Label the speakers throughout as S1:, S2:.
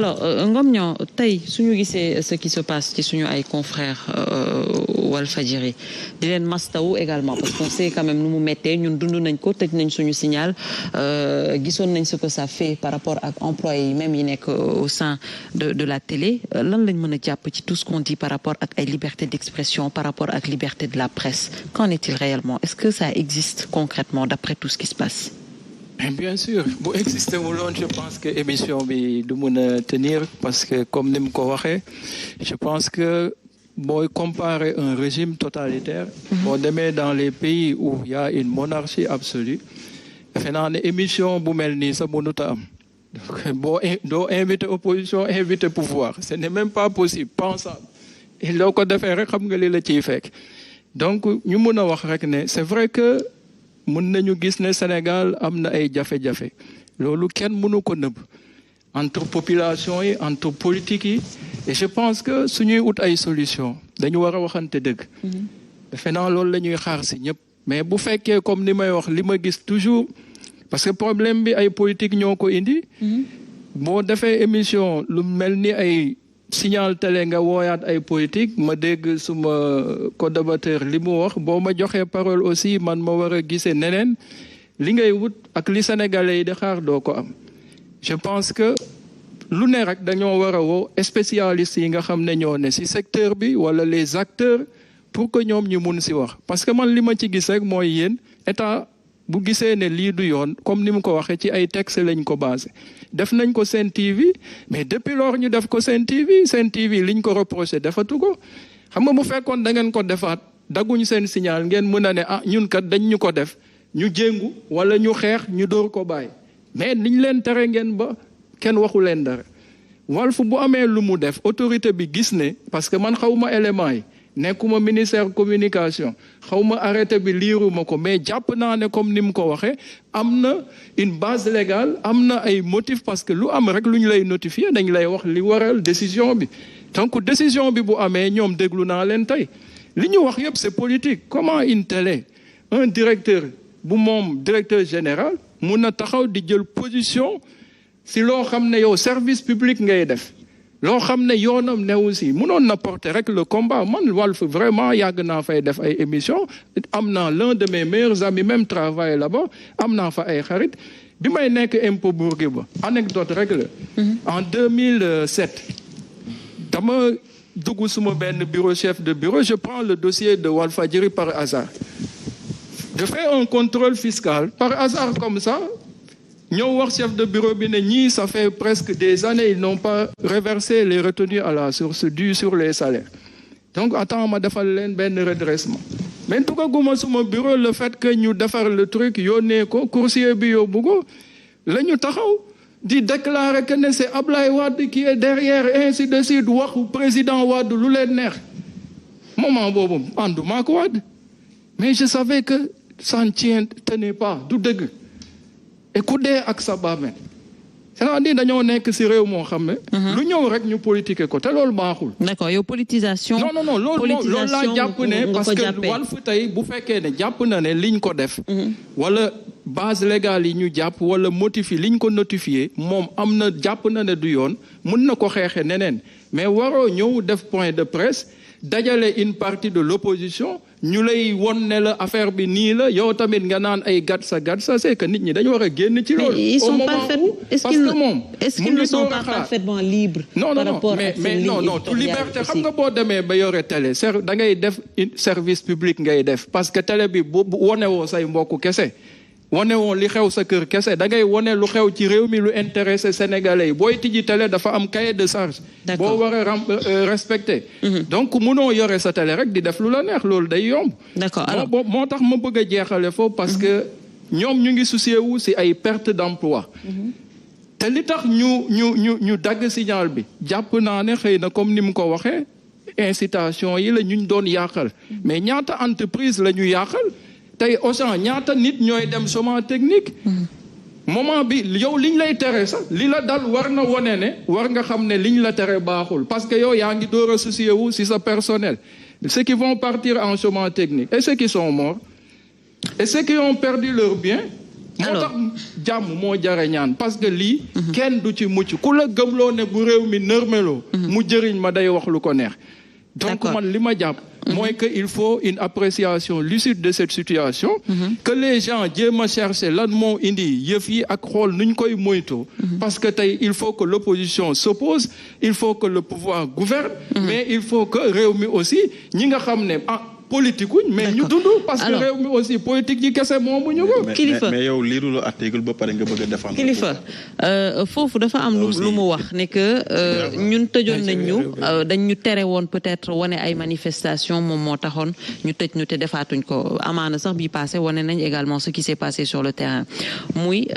S1: alors Ngom Niang tey suñu gisee ce qui se passe ci suñu ay confrères Walfadjri di leen mastawu également parce qu'on sait quand même nu mu méttee ñun dund nañ ko tëj nañ suñu signal gisoon nañ ce que ça fait par rapport ak employés yi même yi nekk au sein de la télé lan lañ mën a jàpp ci tout ce qu'on dit par rapport ak ay liberté d'expression par rapport ak liberté de la presse qu'en est-il réellement est-ce que ça existe concrètement d'après tout ce qui se passe?
S2: Bien sûr bu existé wuloon je pense que émission bi du mën a tenir parce que comme ni mu ko waxee je pense que booy comparer un régime totalitaire boo demee dans les pays où il y a une monarchie absolue defe naa ne émission bu mel nii sa mënut a am boo doo invité opposition invité pouvoir ce n'est même pas possible pensable et loo ko defee rek xam nga li la ciy fekk donc ñu mën a wax rek ne c'est vrai que mën nañu gis ne Sénégal am na ay jafe-jafe loolu kenn mënu ko nëbb entre population yi entre politique yi et je pense que suñuy ut ay solution dañu war a waxante dëgg defe naa loolu la ñuy xaar si ñëpp mais bu fekkee comme ni may wax li ma gis toujours parce que problème bi ay politique ñoo ko indi boo defee émission lu mel ni ay signal télé nga wooyaat ay politique ma dégg suma co-débatteur li mu wax boo ma joxee parole aussi man ma war a gisee neneen li ngay wut ak li sénégalais yi di xaar doo ko am je pense que lu ne rek dañoo war a woo spécialistes yi nga xam ne ñoo ne ci secteur bi wala les acteurs pour que ñoom ñu mun ci wax parce que man li ma ci gis rek mooy yéen état bu gisee ne lii du yoon comme ni mu ko waxee ci ay texte lañ ko basé def nañ ko Sen TV mais depuis lors ñu def ko Sen TV liñ ko reproché defatu ko xam nga bu fekkoon da ngeen ko defaat dagguñ seen signal ngeen mën a ne ah ñun kat dañ ñu ko def ñu jéngu wala ñu xeex ñu dóor ko bàyyi mais liñ leen tere ngeen ba kenn waxu leen dara Walf bu amee lu mu def autorité bi gis ne parce que man xawma élément yi nekkuma ministère communication xawma arrêté bi liiruma ko mais jàpp naa ne comme ni mu ko waxee am na une base légale am na ay motifs parce que lu am rek lu ñu lay notifier dañ lay wax li waral décision bi donc décision bi bu amee ñoom déglu naa leen tey li ñu wax yëpp c'est politique comment une télé un directeur bu moom directeur général mun na taxaw di jël position si loo xam ne yow service public ngay def loo xam ne yoonam newu si mënoon na porter rek le combat man Walf vraiment yàgg naa fay def ay émission am naa l'un de mes meilleurs amis même travaille là-bas am naa fa ay xarit bi may nekk impôt Bourguiba anecdote rek la en 2007 dama dugg suma benn bureau chef de bureau je prends le dossier de Walfadjri par hasard je fais un contrôle fiscal par hasard comme ça ñëw wax chef de bureau bi ne ñii ça fait presque des années ils n'ont pas reversé les retenues à la source dues sur les salaires donc attends ma defal leen benn redressement mais duggaguma suma bureau le fait que ñu defar le truc yónnee ko coursier bi yóbbu ko la ñu taxaw di déclarer que ne c'est Ablaye Wade qui est derrière ainsi de suite waxu président Wade lu leen neex moment boobu ànduma ak Wade mais je savais que ça ne tenait pas du dëgg et ku dee ak sa bàmmeel c'est-à-dire dañoo nekk ci réew moo xam ne lu ñëw rek ñu politiquer ko te loolu baaxul.
S1: D'accord yow politisation.
S2: non loolu laa jàpp ne parce que Walf tey bu fekkee ne jàpp na ne liñ ko def wala base légale yi ñu jàpp wala motif yi liñ ko notifié moom am na jàpp na ne du yoon mën na ko xeexe neneen mais waroo ñëw def point de presse dajale une partie de l'opposition ñu lay won ne la affaire bi nii la yow tamit nga naan ay gatsa c'est que nit ñi dañu war a génn ci loolu.
S1: ils sont parfaitement est-ce qu'ils ne sont pas parfaitement libres.
S2: non tu liberté xam nga boo demee ba yore télé da ngay def service public ngay def parce que télé bi bu wone woo say mbokk kese wane woon li xew sa kër kese da ngay wane lu xew ci réew mi lu intéressé sénégalais yi booy tijji télé dafa am cahier de charge boo war a respecté donc munoo yore sa télé rek di def lu la neex loolu day yomb moo tax ma bëgg a jeexale foofu parce que ñoom ñu ngi soucié wu si ay perte d'emploi te li tax ñu dagg signal bi jàpp naa ne xëy na comme ni mu ko waxee incitation yi la ñu doon yàqal mais ñaata entreprise la ñu yàqal tey Auchan ñaata nit ñooy dem chômage technique moment bi yow liñ lay tere sax li la dal war na wone ne war nga xam ne liñ la tere baaxul parce que yow yaa ngi door a soucier wu si sa personnel ceux qui vont partir en chômage technique et ceux qui sont morts et ceux qui ont perdu leur bien moo tax jàmm moo jare ñaan parce que lii kenn du ci mucc ku la gëmloo ne bu réew mi nërmeloo mu jëriñ ma day wax lu ko neex donc man li ma jàpp mooy que il faut une appréciation lucide de cette situation que les gens jéem a chercher lan moo indi yëf yi ak xool nuñ koy moytoo parce que tey il faut que l'opposition s'oppose il faut que le pouvoir gouverne mais il faut que réew mi aussi ñi nga xam ne politique mais ñu dund parce que réew mi aussi politique yi kese moomu ñu ko.
S1: Kilifa
S3: mais yow liiru la article ba pare nga bëgg a défendre.
S1: Kilifa foofu dafa am lu mu wax ne que ñun tëjoon nañ ñu dañ ñu tere woon peut-être wane ay manifestation moom moo taxoon ñu tëj ñu te defaatuñ ko amaana sax bii passé wane nañ également ce qui s'est passé sur le terrain muy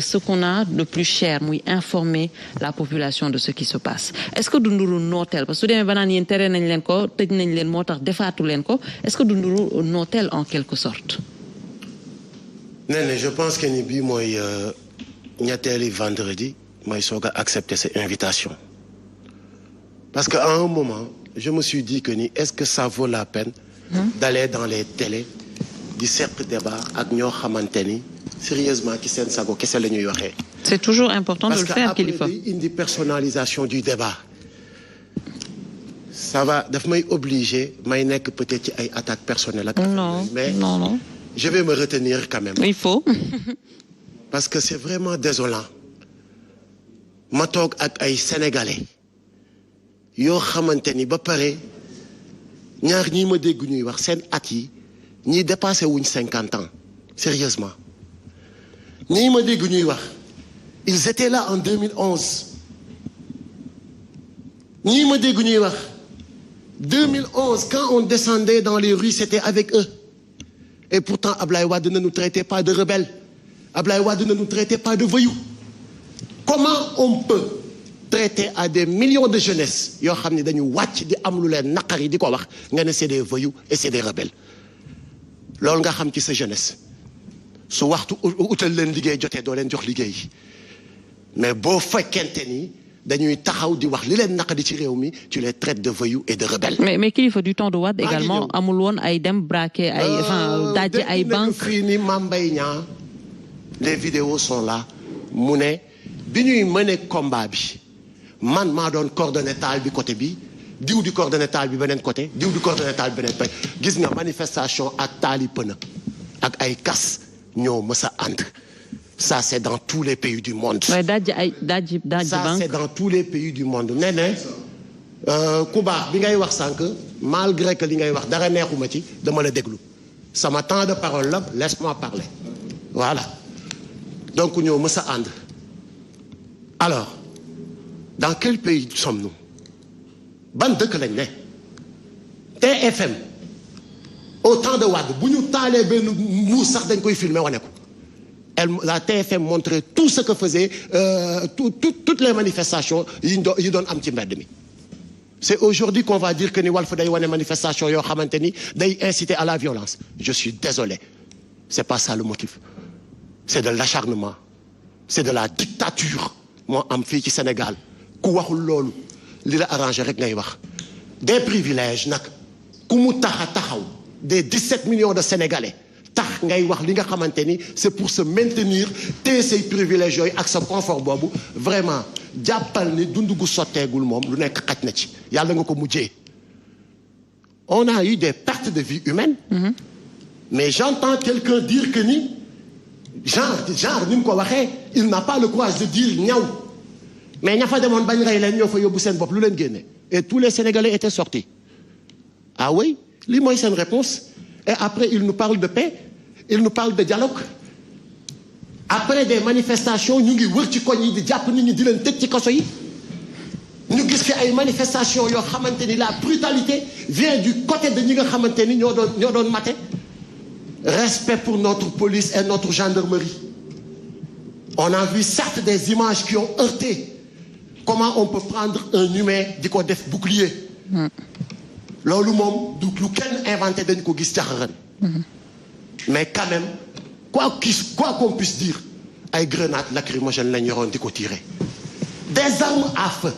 S1: ce qu'on a de plus cher muy informer la population de ce qui se passe est-ce que du nduru nooteel parce que su demee ba naan yéen tere nañ leen ko tëj nañ leen moo tax defaatu leen ko. Est-ce que du nduru nooteel en quelque sorte.
S4: nee je pense que ni bii mooy ñetteeli vendredi mooy soog a accepter cette invitation parce que à un moment je me suis dit que ni est-ce que ça vaut la peine d'aller dans les télés di seq débat ak ñoo xamante ni sérieusement ci seen sago kese la ñuy waxee.
S1: C'est toujours important de le faire Kilifeu.
S4: parce que après day indi personnalisation du débat. Ça va daf may obligé may nekk peut-être ci ay attaques personnelles ak mais non je vais me retenir quand même.
S1: Il faut.
S4: parce que c'est vraiment désolant ma toog ak ay sénégalais yoo xamante ni ba pare ñaar ñii ma dégg ñuy wax seen at yi ñii dépassé wuñ 50 ans sérieusement ñii ma dégg ñuy wax ils étaient là en 2011 ñii ma dégg ñuy wax 2011 quand on descendait dans les rues c'était avec eux et pourtant Ablaye Wade ne nous traitait pas de rebelles Ablaye Wade ne nous traitait pas de voyous comment on peut traiter à des millions de jeunesse yoo xam ne dañu wàcc di am lu leen naqari di ko wax nga ne c'est des voyous et c'est des rebelles loolu nga xam ci sa jeunesse su waxtu utal leen liggéey jotee doo leen jox liggéey mais boo fekkente ni dañuy taxaw di wax li leen naqadi ci réew mi tu les traites de voyous et de rebelles. mais
S1: Kilifeu du temps de Wade également amul woon ay dem braquer ay dajji ay banques.
S4: fii ni Mame Mbaye Niang les vidéos sont là mu ne bi ñuy mëne combat bi man maa doon coordonné taal bi côté bi diw di coordonné taal bi beneen côté diw di coordonné taal bi beneen côté gis nga manifestation ak taali pëna ak ay kas ñoo mës a ànd. Ça c'est dans tous les pays du monde.
S1: ça
S4: c'est dans tous les pays du monde nee na ku baax bi ngay wax sànq malgré que li ngay wax dara neexuma ci dama la déglu sama temps de parole la laisse-moi parler voilà donc ñoo mës a ànd alors dans quel pays sommes-nous ban dëkk lañ ne TFM au temps de Wade bu ñu taalee benn mbuus sax dañ koy filmer wane ko. La TFM montrait tout ce que faisait toutes les manifestations yi doon am ci mbedd mi c'est aujourd'hui qu'on va dire que ni Walf day wane manifestation yoo xamante ni day inciter à la violence je suis désolé c'est pas ça le motif c'est de l'acharnement c'est de la dictature moo am fii ci Sénégal ku waxul loolu li la arrangé rek ngay wax des privilèges nag ku mu taxaw des 17 millions de Sénégalais tax ngay wax li nga xamante ni c'est pour se maintenir te say privilèges yooyu ak sa confort boobu vraiment jàppal ni dundu gu sotteegul moom lu nekk xaj na ci yàlla nga ko mujjee on a eu des pertes de vie humaine mais j'entends quelqu'un dire que ni genre ni mu ko waxee il n'a pas le courage de dire ñaw mais ña fa demoon bañ rey leen ñoo fa yóbbu seen bopp lu leen génne et tous les Sénégalais étaient sortis ah oui lii mooy seen réponse et après il nous parle de paix il nous parle de dialogue après des manifestations ñu ngi wër ci koñ yi di jàpp nit ñi di leen tëj ci kaso yi ñu gis fi ay manifestations yoo xamante ni la brutalité vient du côté de ñi nga xamante ni ñoo doon maté respect pour notre police et notre gendarmerie on a vu certes des images qui ont heurté comment on peut prendre un humain di ko def bouclier loolu moom du lu kenn inventé dañ ko gis jaxaran mais quand même quoi qu'on puisse dire ay grenades lacrymogènes lañ yoroon di ko tirer des armes à feu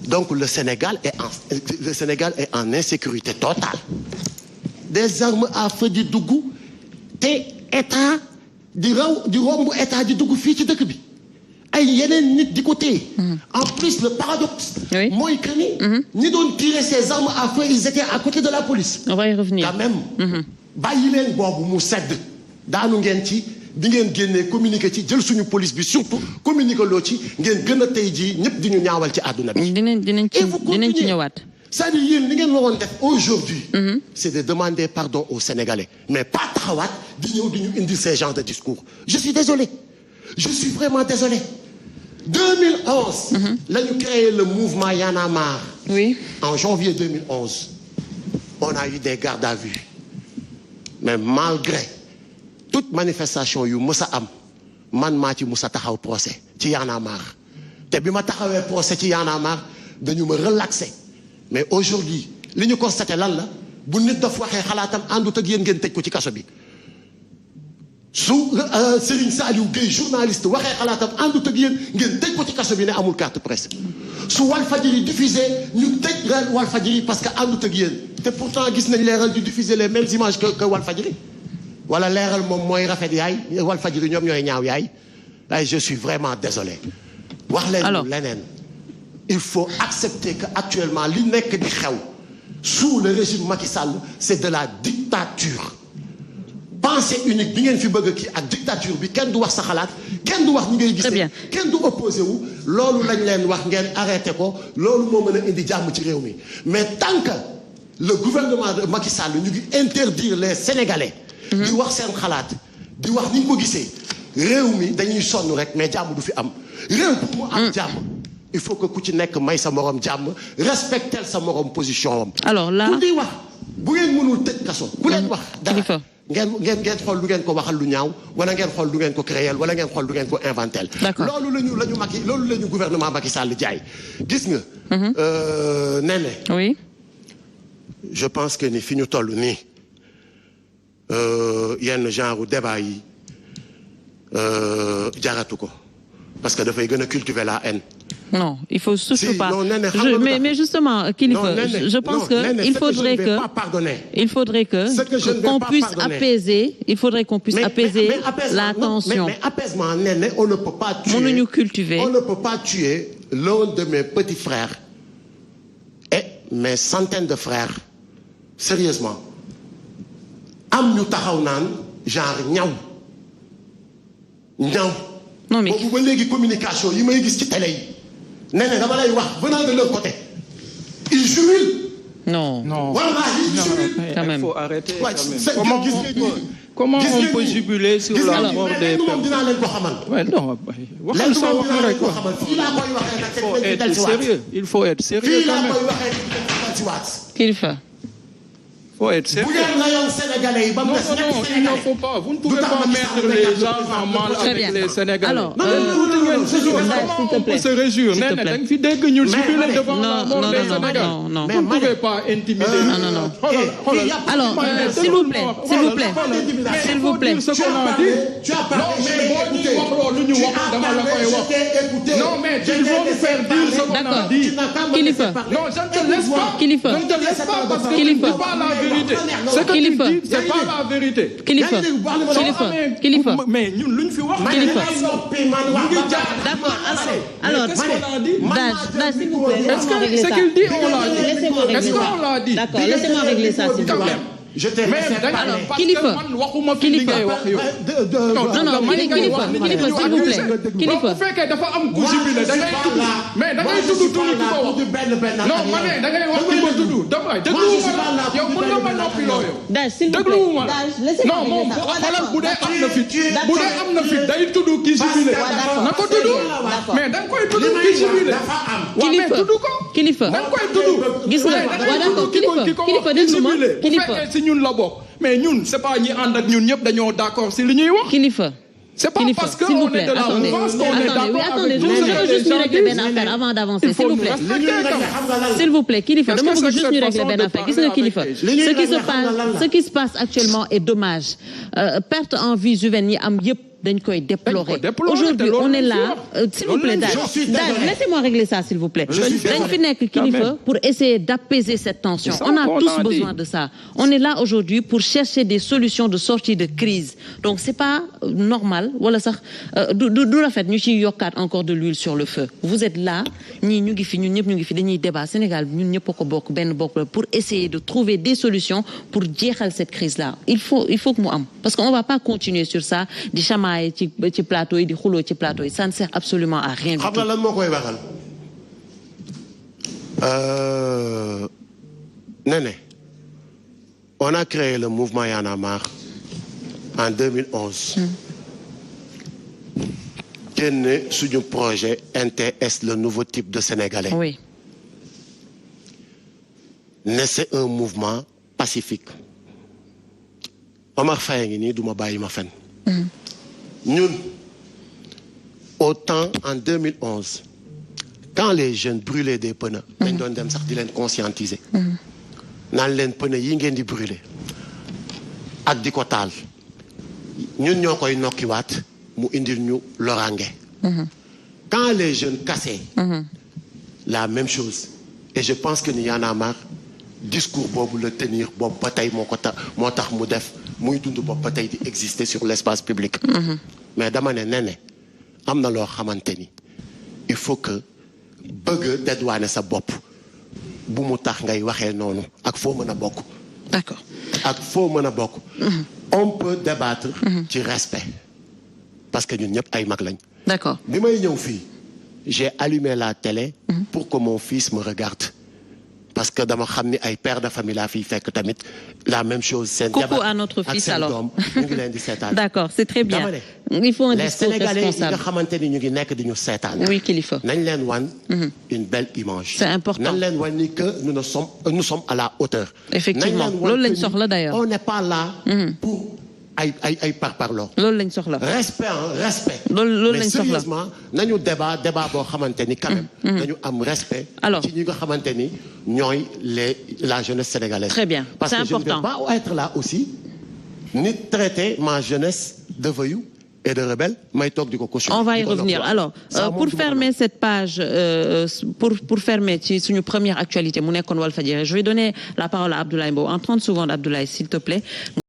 S4: donc le Sénégal est en insécurité totale des armes à feu di dugg te état di romb état di dugg fii ci dëkk bi ay yeneen nit di ko téye. En plus le paradoxe.
S1: Oui.
S4: mooy que ni. ñi doon tirer ces armes à feu ils étaient à côté de la police.
S1: On va y revenir.
S4: quand même. bàyyi leen boobu mu sedd daanu ngeen ci di ngeen génnee communiqué ci jël suñu police bi surtout communiqué loo ci ngeen gën a tey jii ñëpp di ñu ñaawal ci àdduna bi.
S1: dinañ ci ñëwaat.
S4: c'est-à-dire yéen li ngeen waroon def aujourd'hui c'est de demander pardon aux Sénégalais mais pas taxawaat di ñëw di ñu indi ces genres de discours je suis désolé je suis vraiment désolé 2011 la ñu créé le mouvement Y'en a marre.
S1: Oui.
S4: En janvier 2011 on a eu des gardes à vue mais malgré toute manifestation yu mës a am man maa ci mës a taxaw procès ci Y'en a marre te bi ma taxawee procès ci Y'en a marre dañu ma relaxé mais aujourd'hui li ñu constaté lan la bu nit daf waxee xalaatam àndut ak yéen ngeen tëj ko ci kaso bi su Serigne Saliou Gueye journaliste waxee xalaatam àndut ak yéen ngeen tëj ko ci kaso bi ne amul carte presse su Walfadjri diffusé ñu tëj Walfadjri parce que àndut ak yéen te pourtant gis nañ leeral di diffuser les mêmes images que Walfadjri wala leeral moom mooy rafet yaay Walfadjri ñoom ñooy ñaaw yaay ay je suis vraiment désolé wax leen leneen il faut accepter que actuellement li nekk di xew sous le régime Macky Sall c'est de la dictature pensée unique bi ngeen fi bëgg kii ak dictature bi kenn du wax sa xalaat kenn du wax ñi ngay gisee kenn du opposé wu loolu lañ leen wax ngeen arrêté ko loolu moo mën a indi jàmm ci réew mi mais tant que le gouvernement de Macky Sall ñu ngi interdire les Sénégalais di wax seen xalaat di wax ni ñu ko gisee réew mi dañuy sonn rek mais jàmm du fi am réew pour mu am jàmm il faut que ku ci nekk may sa morom jàmm respecter sa morom position am.
S1: alors là
S4: ku di wax bu ngeen mënul tëj kaso bu leen wax dara ngeen xool lu ngeen ko waxal lu ñaaw wala ngeen xool lu ngeen ko créer wala ngeen xool lu ngeen ko inventel loolu la ñu Macky loolu la ñu gouvernement Macky Sall jaay gis nga Néné
S1: oui
S4: je pense que ni fi ñu toll nii yenn genre débat yi jaratu ko parce que dafay gën a cultiver la haine.
S1: Non, il faut surtout pas. Mais justement, Kilifeu, je pense que il faudrait que qu'on puisse apaiser. Il faudrait qu'on puisse apaiser la tension.
S4: Mais apaisement, Néné, on ne peut pas tuer.
S1: Mënuñu cultiver.
S4: On ne peut pas tuer l'un de mes petits frères et mes centaines de frères. Sérieusement, am ñu taxaw naan genre ñaw.
S1: Non mais
S4: boobu ba léegi communication yi may gis ci télé yi nee na dama lay wax venant de leur côté ils jubilent.
S1: Non.
S4: Wallahi ils jubilent.
S1: Quand même.
S2: Il faut arrêter.
S4: Ouais,
S2: comment on peut jubiler sur la mort des personnes?
S4: dinaa leen ko xamal.
S2: Ouais, non, waxal sa wax rek quoi.
S4: fii laa koy waxee nag
S2: il faut être sérieux. Il faut être sérieux
S4: fii
S2: quand
S4: laa
S2: même.
S4: koy waxee ci waat.
S1: Kilifeu.
S2: Faut être sérieux.
S4: bu ngeen rayoon Sénégalais yi ba mu
S2: Non,
S4: des
S2: non,
S4: ñetti
S2: il ne
S4: Sénégalais.
S2: faut pas. Vous ne pouvez pas mettre les gens en mal
S1: Très
S2: avec
S1: bien.
S2: les Sénégalais.
S1: Alors,
S2: Comment on peut se réjouir? Nee na da nga fi dégg ñu jubiler devant la mort des Sénégalais.
S1: Non.
S2: Vous ne pouvez pas intimider.
S1: Non. Alors, s'il vous plaît.
S2: Tu as parlé. Non, mais boo ñuy wax loolu ñu wax dama la koy wax. Non, mais il faut nous faire dire ce qu'on a dit.
S1: Kilifeu.
S2: Non, je ne te laisse pas.
S1: Kilifeu.
S2: Je ne te laisse pas parce que tu ne dis pas la vérité. Ce que tu
S1: Kilifeu.
S2: dis, c'est pas la vérité.
S1: Kilifeu.
S2: Mais ñun luñ fi wax.
S1: D'accord. Alors,
S2: Qu'est-ce qu'on a dit?
S1: Daj, s'il vous plaît.
S2: Est-ce que ce qu'il dit, on l'a dit?
S1: Laissez-moi régler
S2: Est-ce
S1: ça.
S2: qu'on l'a dit?
S1: D'accord, laissez-moi régler ça, s'il vous
S2: Quand
S1: plaît.
S2: même.
S4: Je t'ai
S2: Mais
S4: laissé parler.
S2: parce
S1: Kilifeu.
S2: que man waxuma fi li ngay wax yow.
S1: Non, Kilifeu, s'il vous plaît. Kilifeu.
S2: Bu fekkee dafa am ku jubilé da ngay tudd mais da ngay tudd tur ku ko wax. Non, ma ne da ngay wax ku ko tudd. damay dégluwuma la yow mën nga ma noppi loo yow.
S1: Daj, s'il vous plaît.
S2: dégluwuma la.
S1: Daj, laissez-moi
S2: Non, moom
S1: régler ça.
S2: xoolal bu dee am na fit. Bu dee am na fit day tudd ki jubilé. Na ko tudd. Mais da nga koy tudd ki jubilé. Waaw mais tudd ko.
S1: Kilifeu.
S2: da nga koy tudd.
S1: Gis nga waaw d'accord Kilifeu déglu ma
S2: bu
S1: Kilifeu.
S2: fekkee si ñun la bokk mais ñun c'est pas ñi ànd ak ñun ñëpp dañoo d'accord si li ñuy wax.
S1: Kilifeu.
S2: C'est pas
S1: Kilifeu,
S2: parce que
S1: s'il vous
S2: on
S1: plaît,
S2: est de la
S1: attendez.
S2: mouvance qu'on est d'accord
S1: Attendez,
S2: avec
S1: je
S2: tout ce
S1: veux
S2: que
S1: juste
S2: les
S1: ñu
S2: gens
S1: régler benn
S2: disent.
S1: affaire avant d'avancer,
S2: Il
S1: s'il
S2: faut
S1: vous
S2: nous
S1: plaît.
S2: respecter quand même.
S1: S'il vous plaît, Kilifeu, dama bëgg juste ñu régler
S2: façon
S1: benn
S2: de
S1: affaire. Gis
S2: parler
S1: nga Kilifeu,
S2: avec
S1: ce qui se passe actuellement est dommage. Perte en vie juvénile yi am yëpp dañ koy déplorer. Aujourd'hui on est là s'il vous plaît Dad, laissez-moi régler ça s'il vous plaît. dañ fi nekk kilifa pour essayer d'apaiser cette tension. On a tous besoin de ça. On est là aujourd'hui pour chercher des solutions de sortie de crise. Donc c'est pas normal wala sax du rafet ñu ci yokkaat encore de l'huile sur le feu. Vous êtes là ñii ñu ngi fi ñun ñëpp ñu ngi fi dañuy débat Sénégal ñun ñëpp ko bokk benn bokk pour essayer de trouver des solutions pour jeexal cette crise là. Il faut que mu am parce qu'on va pas continuer sur ça di chamailler ci plateau yi di xuloo ci plateau yi ça ne sert absolument à rien du tout.
S4: xam nga lan moo koy waxal Néné, on a créé le mouvement Y en a marre en 2011. génne suñu projet NTS, le nouveau type de Sénégalais.
S1: Oui.
S4: Ne c'est un mouvement pacifique. Omar Faye ngi nii duma bàyyi ma fen. Ñun autant en 2011 quand les jeunes brûlaient des pneus. dañ doon dem sax di leen conscientiser. naan leen pneu yi ngeen di brûler ak di ko taal ñun ñoo koy nokkiwaat mu indil ñu loraange. Quand les jeunes cassaient. La même chose. Et je pense que ni Y en a marre discours boobu la tenir boobu ba tey moo tax mu def muy dund boobu ba tey di exister sur l'espace public. Mais dama ne Néné am na loo xamante ni il faut que bëgg dédouaner sa bopp bu mu tax ngay waxee noonu ak foo mën a bokk.
S1: D'accord.
S4: ak foo mën a bokk. On peut débattre ci respect parce que ñun ñëpp ay mag lañ.
S1: D'accord.
S4: bi may ñëw fii j'ai allumé la télé pour que mon fils me regarde parce que dama xam ni ay père de famille laa fiy fekk tamit la même chose. seen jabar
S1: coucou à notre fils alors
S4: doom ñu ngi leen di seetaan.
S1: D'accord, c'est très bien. Il faut un discours responsable.
S4: Les Sénégalais yi nga xamante ni ñu ngi nekk di ñu seetaan.
S1: Oui kilifa.
S4: nañ leen wan une belle image.
S1: C'est important.
S4: nañ leen wan ni que nous sommes à la hauteur.
S1: Effectivement loolu lañ soxla d'ailleurs.
S4: On n'est pas là pour ay parparloo.
S1: loolu lañ soxla.
S4: respect respect.
S1: loolu lañ soxla.
S4: mais sérieusement nañu débat boo xamante ni quand même. nañu am respect.
S1: Alors
S4: ci ñi nga xamante ni ñooy la jeunesse sénégalaise.
S1: Très bien, c'est important.
S4: Parce que je ne vais pas être là aussi ni traiter ma jeunesse de voyous et de rebelles. may toog di ko cautionner.
S1: On va y revenir. Alors pour fermer cette page pour fermer ci suñu première actualité mu nekkoon Walfadjri, je vais donner la parole à Abdoulaye Mbow en 30 secondes. Abdoulaye s'il te plaît.